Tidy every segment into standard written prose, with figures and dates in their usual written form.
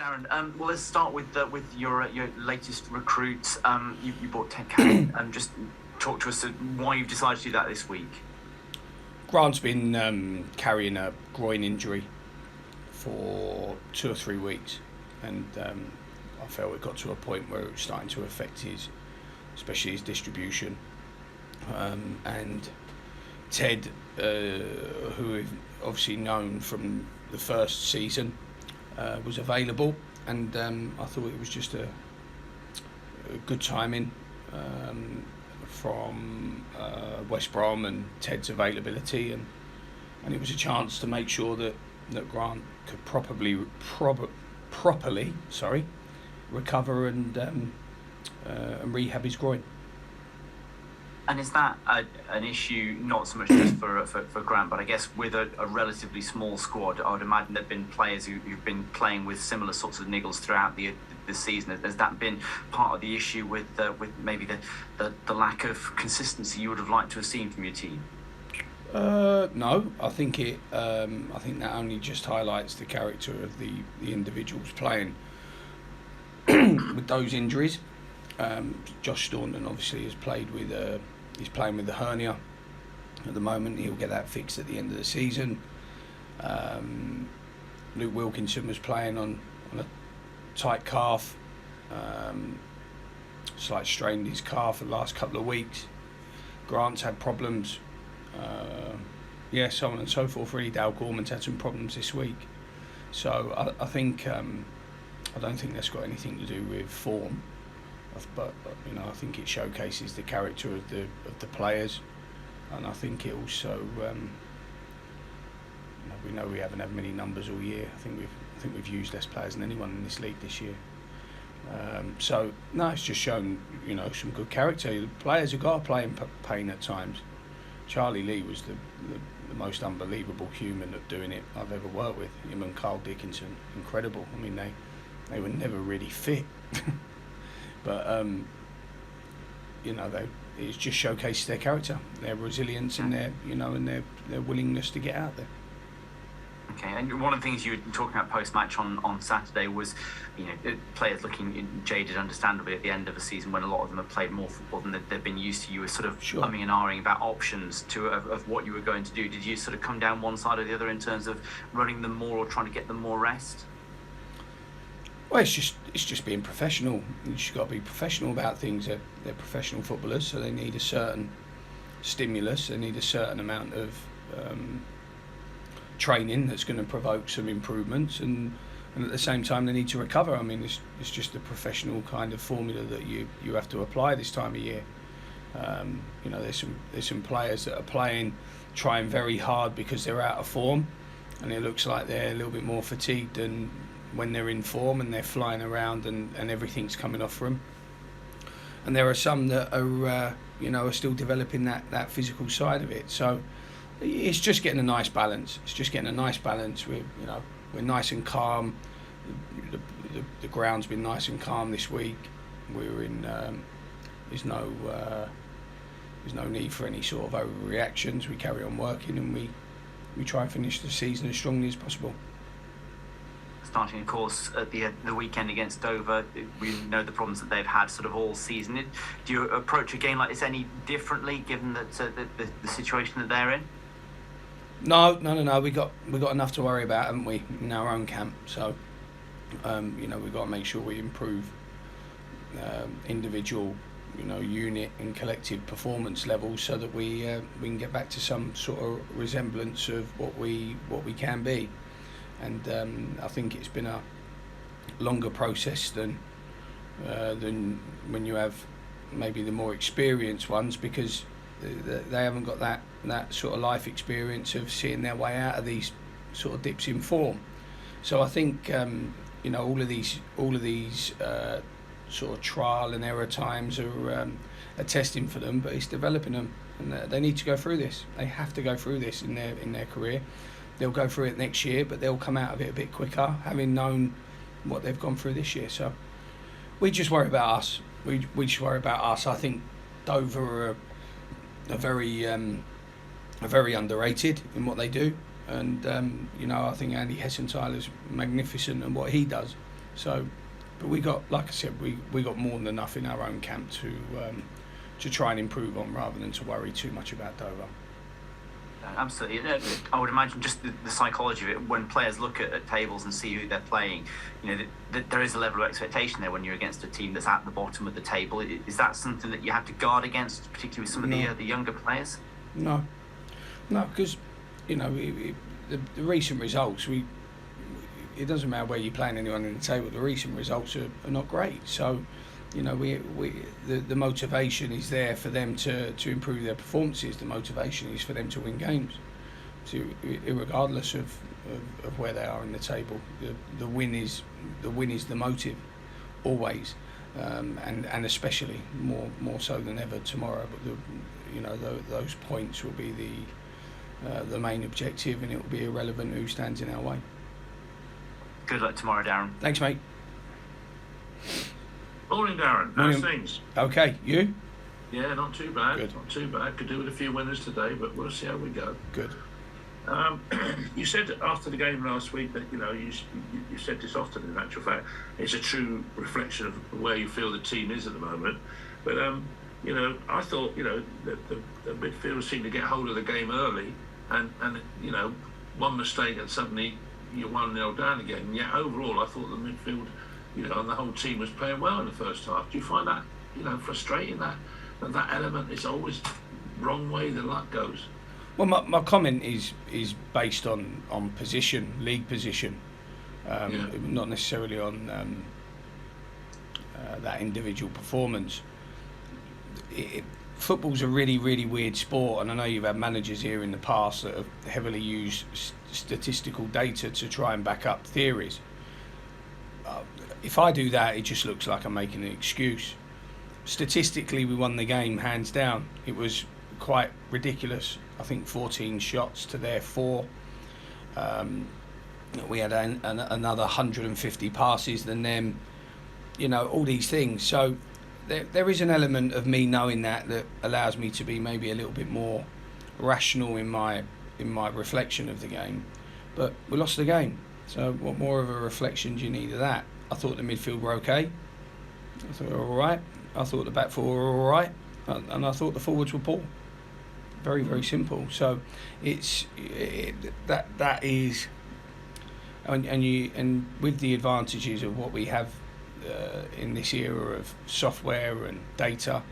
Darren, well, let's start with your latest recruit. You bought Ted Cannon. Just talk to us why you've decided to do that this week. Grant's been carrying a groin injury for 2 or 3 weeks, and I felt it got to a point where it was starting to affect especially his distribution. And Ted, who we've obviously known from the first season, was available, and I thought it was just a good timing from West Brom and Ted's availability, and it was a chance to make sure that Grant could properly recover and rehab his groin. And is that an issue not so much just for Grant, but I guess with a relatively small squad? I would imagine there have been players who've been playing with similar sorts of niggles throughout the season. Has that been part of the issue with maybe the lack of consistency you would have liked to have seen from your team? No, I think I think that only just highlights the character of the individuals playing with those injuries. Josh Staunton obviously has played with he's playing with the hernia at the moment. He'll get that fixed at the end of the season. Luke Wilkinson was playing on a tight calf, slight strained his calf the last couple of weeks. Grant's had problems, so on and so forth. Really, Dale Gorman's had some problems this week. So I think I don't think that's got anything to do with form. But I think it showcases the character of the players, and I think it also we know we haven't had many numbers all year. I think we've used less players than anyone in this league this year. It's just shown some good character. The players have got to play in pain at times. Charlie Lee was the most unbelievable human of doing it I've ever worked with. Him and Carl Dickinson, incredible. I mean they were never really fit. But it just showcases their character, their resilience, and their willingness to get out there. Okay, and one of the things you were talking about post-match on Saturday was, players looking jaded, understandably, at the end of a season when a lot of them have played more football than they've been used to. You were sort of umming and ahhing about options of what you were going to do. Did you sort of come down one side or the other in terms of running them more or trying to get them more rest? Well, it's just being professional. You just got to be professional about things. They're professional footballers, so they need a certain stimulus. They need a certain amount of training that's going to provoke some improvements, and at the same time they need to recover. I mean, it's just the professional kind of formula that you have to apply this time of year. There's some players that are trying very hard because they're out of form, and it looks like they're a little bit more fatigued than when they're in form, and they're flying around and everything's coming off for them. And there are some that are still developing that physical side of it. So it's just getting a nice balance. We're nice and calm. The ground's been nice and calm this week. We're in. There's no need for any sort of overreactions. We carry on working, and we try and finish the season as strongly as possible. Starting, of course, at the weekend against Dover, we know the problems that they've had sort of all season. Do you approach a game like this any differently, given that the situation that they're in? No. We got enough to worry about, haven't we, in our own camp? So, we've got to make sure we improve individual, unit and collective performance levels, so that we can get back to some sort of resemblance of what we can be. And I think it's been a longer process than when you have maybe the more experienced ones, because they haven't got that sort of life experience of seeing their way out of these sort of dips in form. So I think all of these sort of trial and error times are testing for them, but it's developing them, and they need to go through this. They have to go through this in their career. They'll go through it next year, but they'll come out of it a bit quicker, having known what they've gone through this year. So we just worry about us. We just worry about us. I think Dover are very underrated in what they do, and I think Andy Hessenthaler's magnificent in what he does. So, but we got, like I said, we got more than enough in our own camp to try and improve on, rather than to worry too much about Dover. Absolutely. I would imagine just the psychology of it, when players look at tables and see who they're playing, there is a level of expectation there when you're against a team that's at the bottom of the table. Is that something that you have to guard against, particularly with some of the younger players? No, because the recent results, it doesn't matter where you're playing anyone in the table, the recent results are not great. So, the motivation is there for them to improve their performances. The motivation is for them to win games. So, regardless of where they are in the table, the win is the motive, always, and especially more so than ever tomorrow. But those points will be the main objective, and it will be irrelevant who stands in our way. Good luck tomorrow, Darren. Thanks, mate. Morning, Darren. How's things? Okay, you? Yeah, not too bad. Good. Not too bad. Could do with a few winners today, but we'll see how we go. Good. You said after the game last week that you said this often. In actual fact, it's a true reflection of where you feel the team is at the moment. But I thought the midfield seemed to get hold of the game early, and one mistake and suddenly you're 1-0 down again. And yet overall, I thought the midfield, and the whole team was playing well in the first half. Do you find that frustrating, that element is always wrong way the luck goes? Well, my comment is based on position, league position, not necessarily on that individual performance. Football's a really, really weird sport, and I know you've had managers here in the past that have heavily used statistical data to try and back up theories. If I do that, it just looks like I'm making an excuse. Statistically, we won the game hands down. It was quite ridiculous. I think 14 shots to their 4. We had another 150 passes than them. All these things. So there is an element of me knowing that allows me to be maybe a little bit more rational in my reflection of the game. But we lost the game. So what more of a reflection do you need of that? I thought the midfield were okay. I thought they were all right. I thought the back four were all right, and I thought the forwards were poor. Very, very simple. So that is, and with the advantages of what we have in this era of software and data,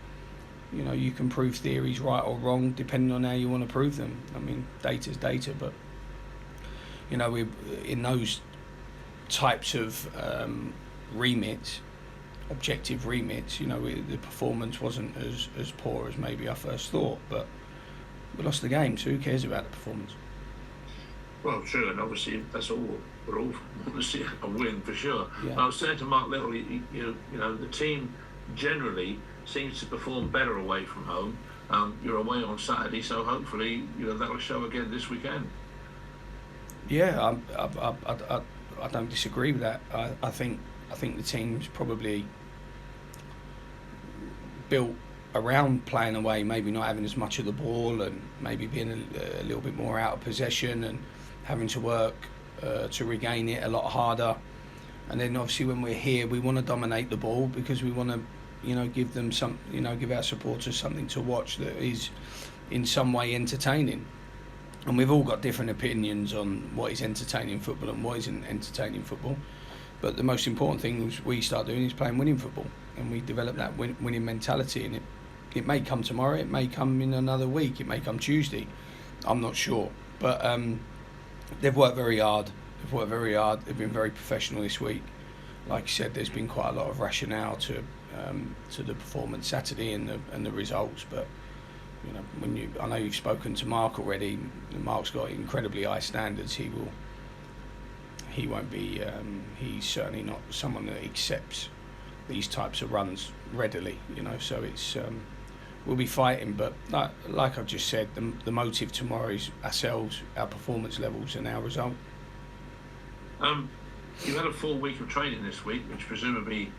you can prove theories right or wrong depending on how you want to prove them. I mean, data's data, but we in those types of remits, objective remits, the performance wasn't as poor as maybe I first thought, but we lost the game, so who cares about the performance? Well, true, and obviously we're all want to see a win for sure. Yeah. I was saying to Mark Little, the team generally seems to perform better away from home. You're away on Saturday, so hopefully that'll show again this weekend. Yeah, I don't disagree with that. I think the team's probably built around playing away, maybe not having as much of the ball, and maybe being a little bit more out of possession and having to work to regain it a lot harder. And then obviously when we're here, we want to dominate the ball because we want to, give them some, give our supporters something to watch that is in some way entertaining. And we've all got different opinions on what is entertaining football and what isn't entertaining football. But the most important thing we start doing is playing winning football, and we develop that winning mentality. And it may come tomorrow, it may come in another week, it may come Tuesday. I'm not sure. But they've worked very hard. They've been very professional this week. Like you said, there's been quite a lot of rationale to the performance Saturday and the results. But I know you've spoken to Mark already. Mark's got incredibly high standards. He won't be. He's certainly not someone that accepts these types of runs readily. So it's we'll be fighting. But like I've just said, the motive tomorrow is ourselves, our performance levels, and our result. You had a full week of training this week, which presumably,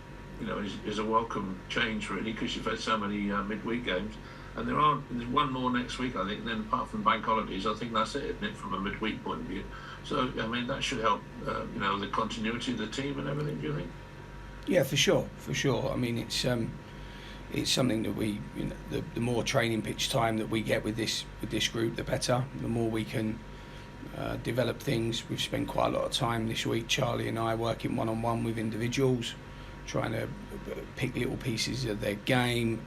is a welcome change really, because you've had so many midweek games. And there's one more next week, I think. And then apart from bank holidays, I think that's it, isn't it, from a midweek point of view? So I mean that should help, the continuity of the team and everything. Do you think? Yeah, for sure. I mean, it's something that we, the more training pitch time that we get with this group, the better. The more we can develop things. We've spent quite a lot of time this week, Charlie and I, working one-on-one with individuals, trying to pick little pieces of their game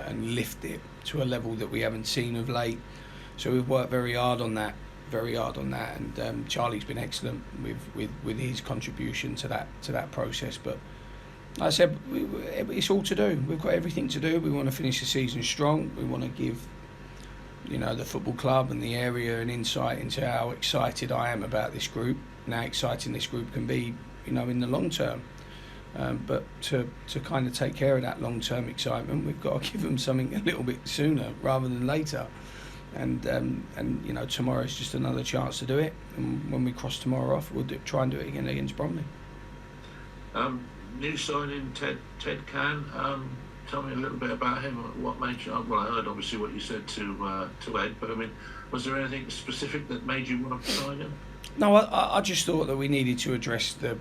and lift it to a level that we haven't seen of late. So we've worked very hard on that, and Charlie's been excellent with his contribution to that process. But like I said, it's all to do. We've got everything to do. We want to finish the season strong. We want to give the football club and the area an insight into how excited I am about this group and how exciting this group can be, in the long term. But to kind of take care of that long-term excitement, we've got to give them something a little bit sooner rather than later. And tomorrow's just another chance to do it. And when we cross tomorrow off, we'll try and do it again against Bromley. New signing Ted Can. Tell me a little bit about him. What made you? Well, I heard obviously what you said to Ed, but I mean, was there anything specific that made you want to sign him? No, I just thought that we needed to address the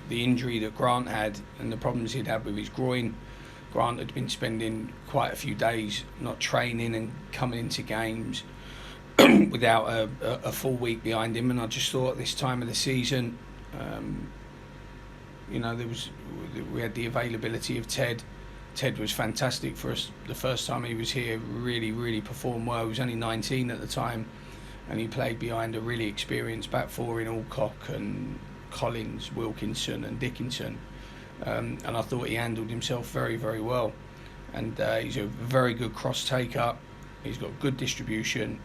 injury that Grant had and the problems he'd had with his groin. Grant had been spending quite a few days not training and coming into games without a full week behind him, and I just thought at this time of the season, we had the availability of Ted. Ted was fantastic for us the first time he was here, really, really performed well. He was only 19 at the time, and he played behind a really experienced back four in Alcock and Collins, Wilkinson and Dickinson. And I thought he handled himself very, very well. And he's a very good cross-taker. He's got good distribution.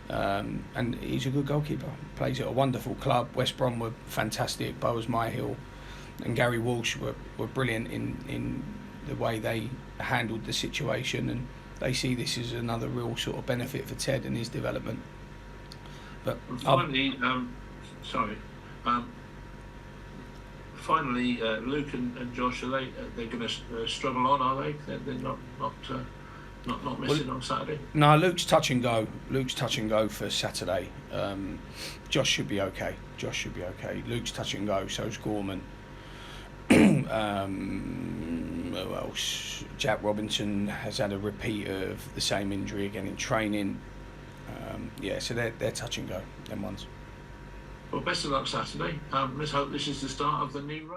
And he's a good goalkeeper. Plays at a wonderful club. West Brom were fantastic. Bowers Myhill and Gary Walsh were brilliant in the way they handled the situation, and they see this as another real sort of benefit for Ted and his development. But finally, Luke and Josh, they're going to struggle on, are they? They're not missing on Saturday. No, Luke's touch and go. For Saturday. Josh should be okay. Luke's touch and go. So's Gorman. Who else? Jack Robinson has had a repeat of the same injury again in training. So they're touch and go, them ones. Well, best of luck Saturday. Let's hope this is the start of the new run.